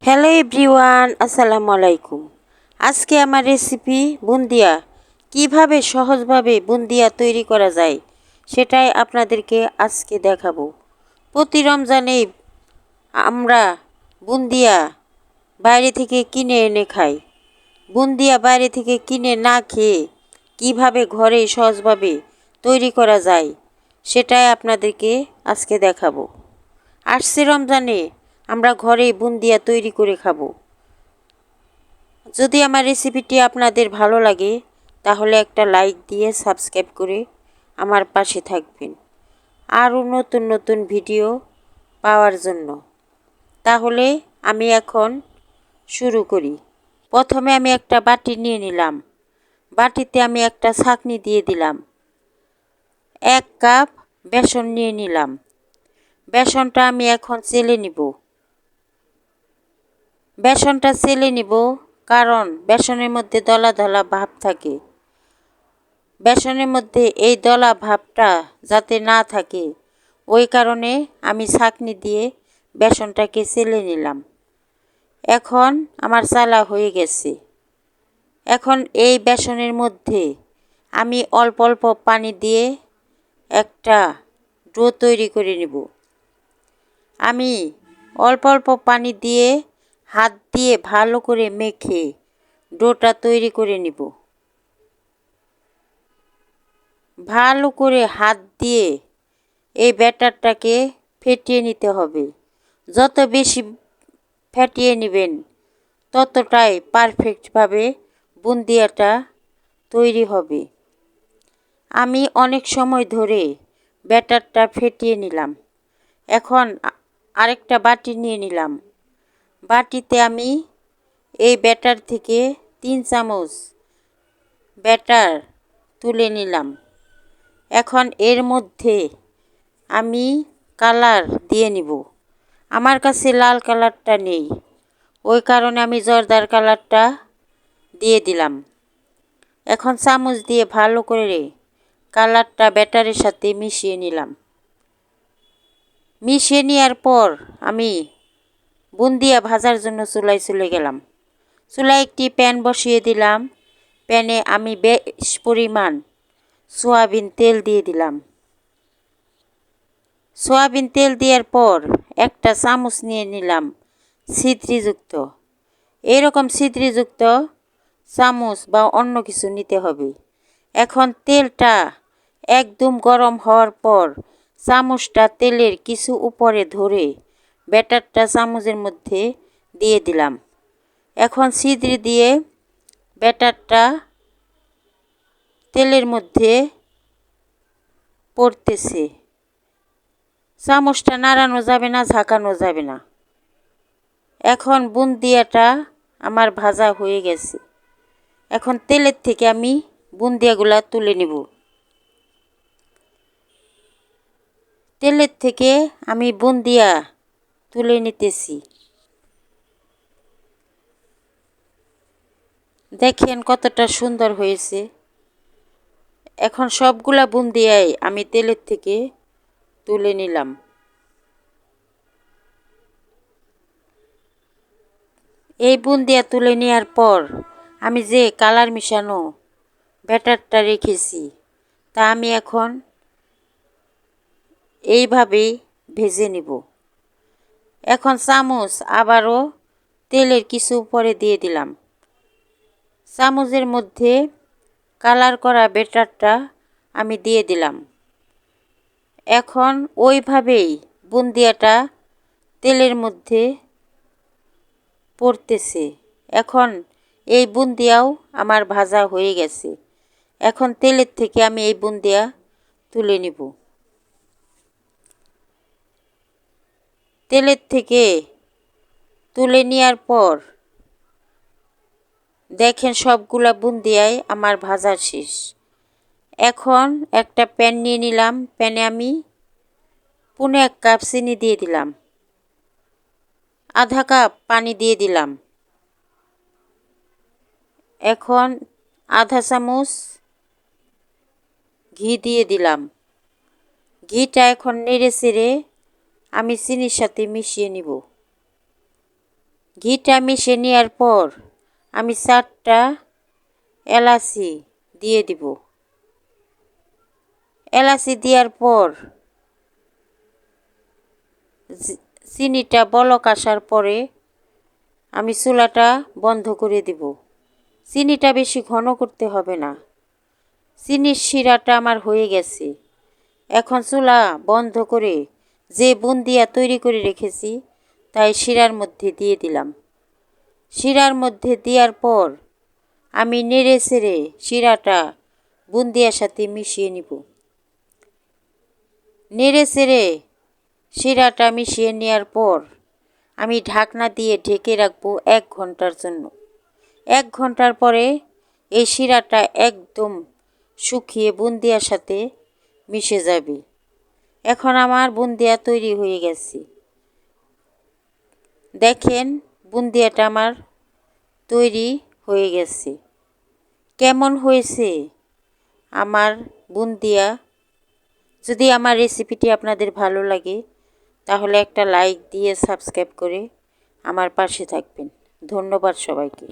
Hello everyone, আসসালামু আলাইকুম। আজকে আমার রেসিপি বুন্দিয়া। কিভাবে সহজভাবে বুন্দিয়া তৈরি করা যায় সেটাই আপনাদেরকে আজকে দেখাবো। প্রতি রমজানে আমরা বুন্দিয়া বাইরে থেকে কিনে এনে খাই। বুন্দিয়া বাইরে থেকে কিনে না খেয়ে কিভাবে ঘরে সহজভাবে তৈরি করা যায় সেটাই আপনাদেরকে আজকে দেখাবো। আসছে রমজানে আমরা ঘরেই বুন্দিয়া তৈরি করে খাবো। যদি আমার রেসিপিটি আপনাদের ভালো লাগে তাহলে একটা লাইক দিয়ে সাবস্ক্রাইব করে আমার পাশে থাকবেন আরও নতুন নতুন ভিডিও পাওয়ার জন্য। তাহলে আমি এখন শুরু করি। প্রথমে আমি একটা বাটি নিয়ে নিলাম। বাটিতে আমি একটা ছাঁকনি দিয়ে দিলাম। 1 কাপ বেসন নিয়ে নিলাম। বেসনটা আমি এখন চেলে নিব। বেসনটা চেলে নিব কারণ বেসনের মধ্যে দলা দলা ভাব থাকে। বেসনের মধ্যে এই দলা ভাবটা যাতে না থাকে ওই কারণে আমি ছাঁকনি দিয়ে বেসনটাকে চেলে নিলাম। এখন আমার চালা হয়ে গেছে। এখন এই বেসনের মধ্যে আমি অল্প অল্প পানি দিয়ে একটা ডো তৈরি করে নেব। আমি অল্প অল্প পানি দিয়ে হাত দিয়ে ভালো করে মেখে ডোটা তৈরি করে নিব। ভালো করে হাত দিয়ে এই ব্যাটারটাকে ফেটিয়ে নিতে হবে। যত বেশি ফেটিয়ে নেবেন ততটাই পারফেক্টভাবে বুন্দিয়াটা তৈরি হবে। আমি অনেক সময় ধরে ব্যাটারটা ফেটিয়ে নিলাম। এখন আরেকটা বাটি নিয়ে নিলাম। বাটিতে আমি এই ব্যাটার থেকে 3 চামচ ব্যাটার তুলে নিলাম। এখন এর মধ্যে আমি কালার দিয়ে নিব। আমার কাছে লাল কালারটা নেই, ওই কারণে আমি জর্দার কালারটা দিয়ে দিলাম। এখন চামচ দিয়ে ভালো করে কালারটা ব্যাটারের সাথে মিশিয়ে নিলাম। মিশিয়ে নেওয়ার পর আমি বুন্দিয়া ভাজার জন্য চুলায় চলে গেলাম। চুলায় একটি প্যান বসিয়ে দিলাম। প্যানে আমি বেশ পরিমাণ সয়াবিন তেল দিয়ে দিলাম। সয়াবিন তেল দেওয়ার পর একটা চামচ নিয়ে নিলাম ছিদ্রিযুক্ত। এরকম ছিদ্রিযুক্ত চামচ বা অন্য কিছু নিতে হবে। এখন তেলটা একদম গরম হওয়ার পর চামচটা তেলের কিছু উপরে ধরে ব্যাটারটা চামচের মধ্যে দিয়ে দিলাম। এখন ছিদ্রি দিয়ে ব্যাটারটা তেলের মধ্যে পড়তেছে। চামচটা নাড়ানো যাবে না, ঝাঁকানো যাবে না। এখন বুন্দিয়াটা আমার ভাজা হয়ে গেছে। এখন তেলের থেকে আমি বুন্দিয়াগুলা তুলে নেব। তেলের থেকে আমি বুন্দিয়া তুলে নিতেছি। দেখেন কতটা সুন্দর হয়েছে। এখন সবগুলা বুন্দিয়াই আমি তেলের থেকে তুলে নিলাম। এই বুন্দিয়া তুলে নেওয়ার পর আমি যে কালার মিশানো ব্যাটারটা রেখেছি তা আমি এখন এইভাবেই ভেজে নিব। এখন চামচ আবারও তেলের কিছু উপরে দিয়ে দিলাম। চামচের মধ্যে কালার করা ব্যাটারটা আমি দিয়ে দিলাম। এখন ওইভাবেই বুন্দিয়াটা তেলের মধ্যে পড়তেছে। এখন এই বুন্দিয়াও আমার ভাজা হয়ে গেছে। এখন তেলের থেকে আমি এই বুন্দিয়া তুলে নিব। তেলের থেকে তুলে নেওয়ার পর দেখেন সবগুলা বুন্দিয়াই আমার ভাজা শেষ। এখন একটা প্যান নিয়ে নিলাম। প্যানে আমি 1.5 কাপ চিনি দিয়ে দিলাম। আধা কাপ পানি দিয়ে দিলাম। এখন আধা চামচ ঘি দিয়ে দিলাম। ঘিটা এখন নেড়ে চেড়ে আমি চিনির সাথে মিশিয়ে নিব। ঘিটা মিশিয়ে নেওয়ার পর আমি 4টা এলাচি দিয়ে দিব। এলাচি দেওয়ার পর চিনিটা বলক আসার পরে আমি চুলাটা বন্ধ করে দিব। চিনিটা বেশি ঘন করতে হবে না। চিনির শিরাটা আমার হয়ে গেছে। এখন চুলা বন্ধ করে যে বুন্দিয়া তৈরি করে রেখেছি তাই শিরার মধ্যে দিয়ে দিলাম। শিরার মধ্যে দেওয়ার পর আমি নেড়ে চেড়ে শিরাটা বুন্দিয়ার সাথে মিশিয়ে নিব। নেড়ে চেড়ে শিরাটা মিশিয়ে নেওয়ার পর আমি ঢাকনা দিয়ে ঢেকে রাখবো 1 ঘন্টার জন্য। 1 ঘন্টার পরে এই শিরাটা একদম শুকিয়ে বুন্দিয়ার সাথে মিশে যাবে। এখন আমার বুন্দিয়া তৈরি হয়ে গেছে। দেখেন বুন্দিয়াটা আমার তৈরি হয়ে গেছে। কেমন হয়েছে আমার বুন্দিয়া? যদি আমার রেসিপিটি আপনাদের ভালো লাগে তাহলে একটা লাইক দিয়ে সাবস্ক্রাইব করে আমার পাশে থাকবেন। ধন্যবাদ সবাইকে।